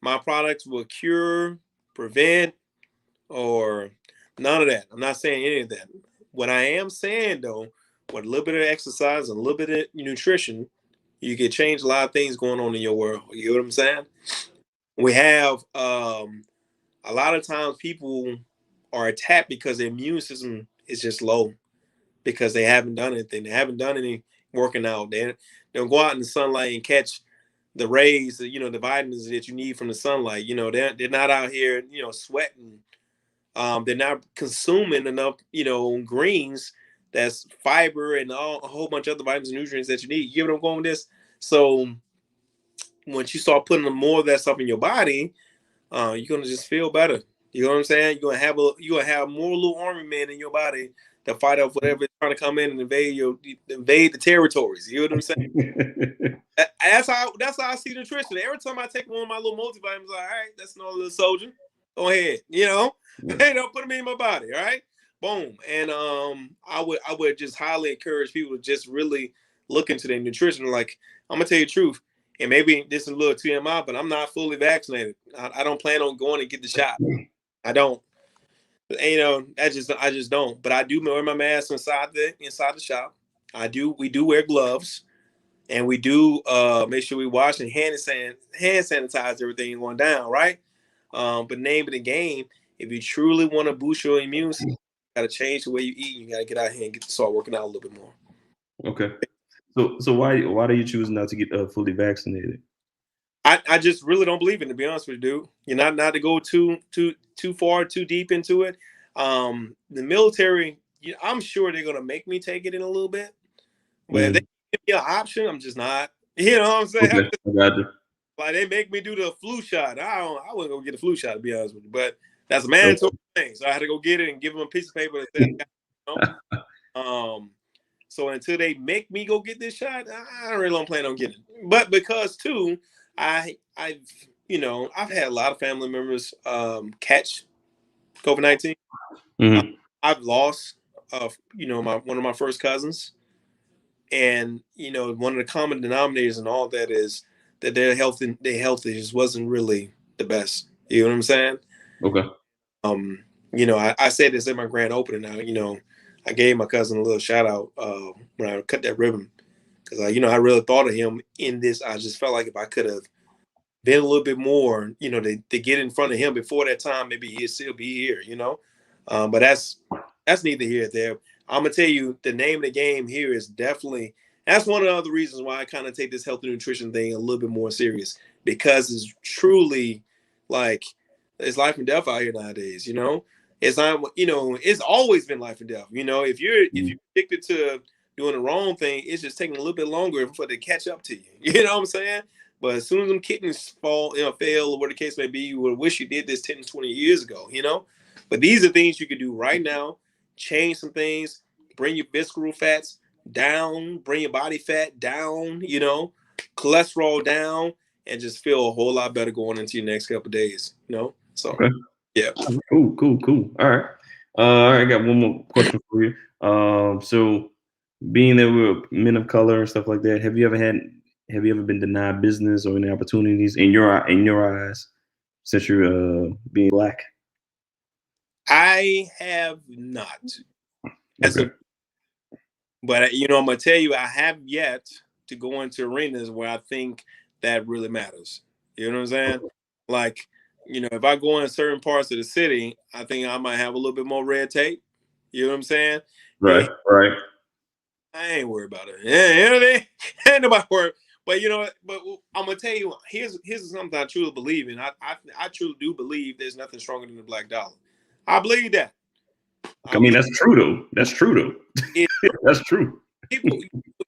my products will cure, prevent, or none of that. I'm not saying any of that. What I am saying though, with a little bit of exercise and a little bit of nutrition, you can change a lot of things going on in your world. You know what I'm saying? We have a lot of times people are attacked because their immune system is just low because they haven't done anything. They haven't done any working out. They'll go out in the sunlight and catch the rays, the vitamins that you need from the sunlight. They're not out here, sweating. They're not consuming enough, greens that's fiber and a whole bunch of other vitamins and nutrients that you need. You get what I'm going with this? So once you start putting more of that stuff in your body, you're gonna just feel better. You know what I'm saying? You're gonna have more little army men in your body to fight off whatever is trying to come in and invade the territories. You know what I'm saying? That's how I see nutrition. Every time I take one of my little multivitamins, all right, that's another little soldier. Go ahead, Yeah. put them in my body, all right? Boom. And I would just highly encourage people to just really look into their nutrition. Like, I'm gonna tell you the truth, and maybe this is a little TMI, but I'm not fully vaccinated. I don't plan on going and get the shot. I don't. I just don't. But I do wear my mask inside the shop. We do wear gloves, and we do make sure we wash and hand sanitize everything going down, right? But name of the game, if you truly want to boost your immune system, you got to change the way you eat. You got to get out here and start working out a little bit more. Okay. So why do you choose not to get fully vaccinated? I just really don't believe in it, to be honest with you, dude. You're not to go too far, too deep into it. The military, I'm sure they're gonna make me take it in a little bit, but if they give me an option, I'm just not. You know what I'm saying? Okay, I got you. Like, they make me do the flu shot. I wouldn't go get a flu shot, to be honest with you, but that's a mandatory thing. So I had to go get it and give them a piece of paper that said, so until they make me go get this shot, I really don't plan on getting it. But because too, I've had a lot of family members catch COVID-19. I've lost one of my first cousins, and one of the common denominators and all that is that their health just wasn't really the best. You know what I'm saying? Okay. I said this at my grand opening. Now, I gave my cousin a little shout out when I cut that ribbon, because I really thought of him in this. I just felt like if I could have been a little bit more, to get in front of him before that time, maybe he'd still be here. But that's neither here nor there. I'm gonna tell you, the name of the game here is definitely. That's one of the other reasons why I kind of take this health and nutrition thing a little bit more serious, because it's truly like it's life and death out here nowadays. It's not. It's always been life and death. If you're addicted to doing the wrong thing, it's just taking a little bit longer for it to catch up to you. You know what I'm saying? But as soon as them kidneys fail, or whatever the case may be, you would wish you did this 10, 20 years ago. But these are things you can do right now. Change some things. Bring your visceral fats down. Bring your body fat down. Cholesterol down, and just feel a whole lot better going into your next couple of days. So okay. Yeah. Cool. All right. I got one more question for you. So being that we're men of color and stuff like that, have you ever been denied business or any opportunities in your eyes since you're being Black? I have not. Okay. But I'm gonna tell you, I have yet to go into arenas where I think that really matters. You know what I'm saying? Like, if I go in certain parts of the city, I think I might have a little bit more red tape. You know what I'm saying? Right. I ain't worried about it. Yeah, ain't nobody worried. But but I'm gonna tell you, here's something I truly believe in. I truly do believe there's nothing stronger than the black dollar. I believe that. I mean, that's true though. That's true. People,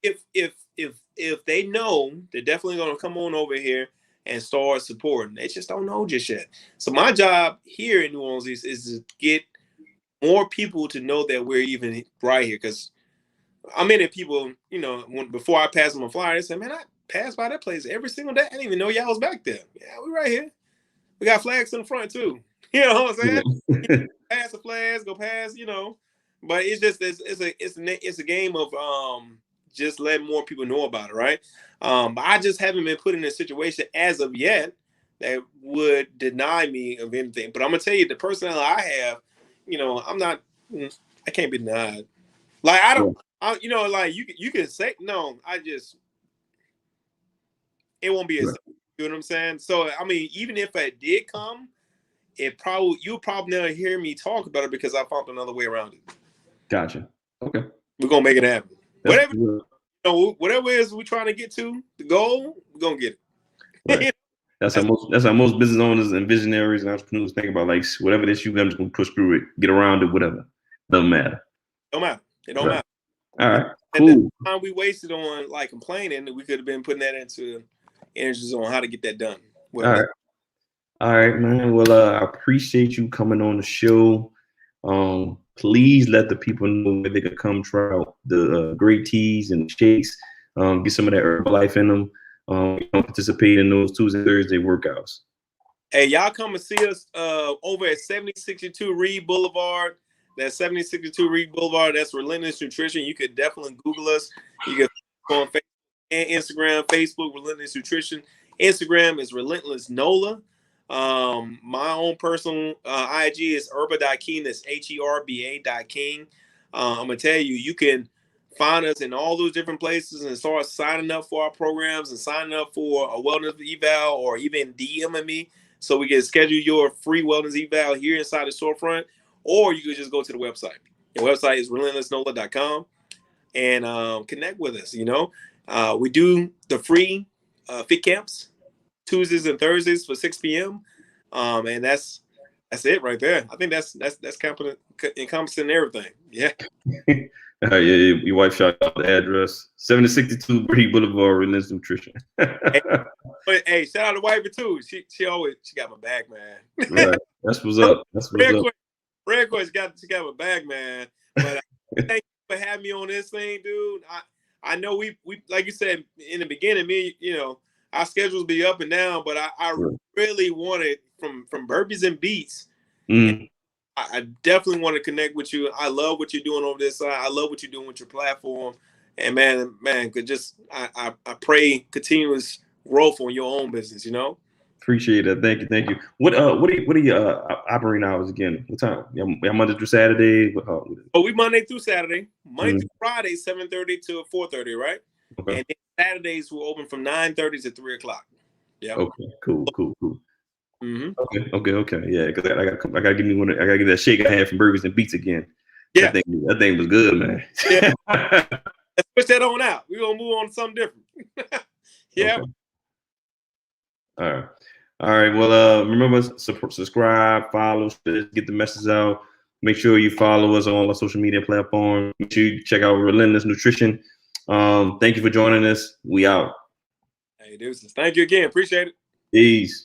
if they know, they're definitely gonna come on over here and start supporting. They just don't know just yet. So my job here in New Orleans is to get more people to know that we're even right here. Because I mean, if people, before I pass them a flyer, they say, "Man, I pass by that place every single day. I didn't even know y'all was back there." Yeah, we right here. We got flags in the front too. You know what I'm saying? Pass the flags, go past, But it's just it's a game of just letting more people know about it, right? But I just haven't been put in a situation as of yet that would deny me of anything. But I'm gonna tell you, the personality I have, I'm not, I can't be denied. Like I don't, like you can say no. It won't be as, you know what I'm saying? So I mean, even if it did come, you'll probably never hear me talk about it because I found another way around it. Gotcha. Okay. We're gonna make it happen. That's Whatever whatever it is we're trying to get to, the goal, we're gonna get it. Right. That's how most business owners and visionaries and entrepreneurs think about, like, whatever this I'm just gonna push through it, get around it, whatever. Doesn't matter. Don't matter. It don't matter. All right. And cool. the time we wasted on like complaining, we could have been putting that into energies on how to get that done. All right, man. Well, I appreciate you coming on the show. Please let the people know where they can come try out the great teas and shakes. Get some of that Herbalife in them. Participate in those Tuesday and Thursday workouts. Hey, y'all come and see us over at 7062 Reed Boulevard. That's 7062 Reed Boulevard. That's Relentless Nutrition. You could definitely Google us. You can go on Facebook and Instagram. Facebook, Relentless Nutrition. Instagram is Relentless NOLA. My own personal IG is herba.king. That's HERBA.king. I'm gonna tell you, you can find us in all those different places and start signing up for our programs and signing up for a wellness eval, or even DMing me so we can schedule your free wellness eval here inside the storefront. Or you could just go to the website. The website is relentlessnola.com and connect with us. We do the free fit camps Tuesdays and Thursdays for 6 p.m. And that's it right there. I think that's encompassing everything. Yeah. Your wife shot out the address. 7062 Bree Boulevard, Relentless Nutrition. Hey, shout out to wifey too. She got my back, man. Right. That's what's up. Red Court's she got my back, man. But thank you for having me on this thing, dude. I know we like you said in the beginning, our schedules be up and down, but I really wanted from burpees and beats. Mm. I definitely want to connect with you. I love what you're doing over this side. I love what you're doing with your platform. And man, I pray continuous growth on your own business, Appreciate it. Thank you. What are your operating hours again? What time? Yeah, Monday through Saturday? We Monday through Saturday. Monday through Friday, 7:30 to 4:30, right? Okay. And then Saturdays we're open from 9:30 to 3 o'clock. Yeah. Okay. Cool. Mm-hmm. Okay. Yeah, because I gotta give me one. I gotta get that shake I had from Burgers and Beats again. Yeah. That thing was good, man. Yeah. Let's push that on out. We're gonna move on to something different. Yeah. Okay. All right. Well, remember, subscribe, follow, get the message out. Make sure you follow us on all our social media platforms. Make sure you check out Relentless Nutrition. Thank you for joining us. We out. Hey, deuces. Thank you again. Appreciate it. Peace.